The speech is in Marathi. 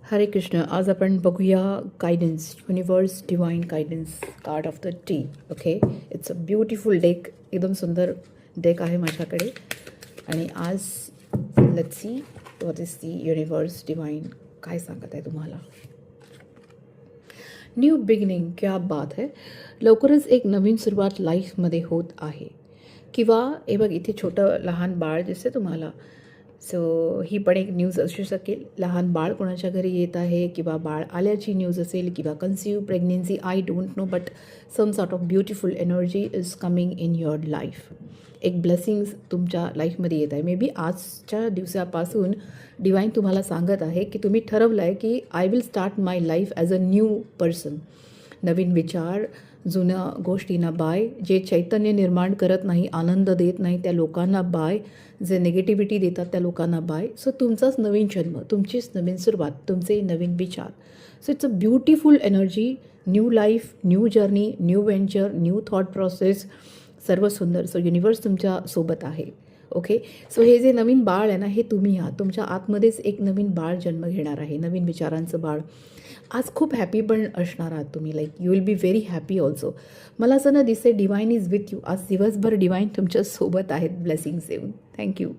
हरे कृष्ण. आज आपण बघूया guidance, universe divine guidance card of the day. Okay, it's a beautiful deck, एकदम सुंदर डेक आहे माझ्याकडे. आणि आज let's see what is the universe divine काय सांगत आहे तुम्हाला. न्यू बिगिनिंग, क्या बात है. लवकरच एक नवीन सुरुवात लाईफमध्ये होत आहे. किंवा हे बघ, इथे छोटं लहान बाळ दिसते तुम्हाला. सो ही पण एक न्यूज असू शकेल. लहान बाळ कोणाच्या घरी येत आहे, किंवा बाळ आल्याची न्यूज असेल, किंवा conceive pregnancy, I don't know, but some sort of beautiful energy is coming in your life. एक ब्लेसिंग्स तुमच्या लाईफमध्ये येत आहे. मे बी आजच्या दिवसापासून डिवाइन तुम्हाला सांगत आहे की तुम्ही ठरवलं आहे की I will start my life as a new person. नवीन विचार, जुन्या गोष्टींना बाय. जे चैतन्य निर्माण करत नाही, आनंद देत नाही, त्या लोकांना बाय. जे निगेटिव्हिटी देतात त्या लोकांना बाय. सो तुमचाच नवीन जन्म, तुमचीच नवीन सुरुवात, तुमचे नवीन विचार. So it's a beautiful energy. New life, new journey, new venture, new thought process, सर्व सुंदर. सो युनिवर्स तुमच्या सोबत आहे. ओके, सो हे जे नवीन बाळ आहे ना, हे तुम्ही आहात. तुमच्या आतमध्येच एक नवीन बाळ जन्म घेणार आहे, नवीन विचारांचं बाळ. आज खूप हॅपी पण असणार आहात तुम्ही. Like you will be very happy also. मला असं ना दिसते डिवाइन इज विथ यू. आज दिवसभर डिवाइन तुमच्या सोबत आहेत, ब्लेसिंग्स देऊन. थँक्यू.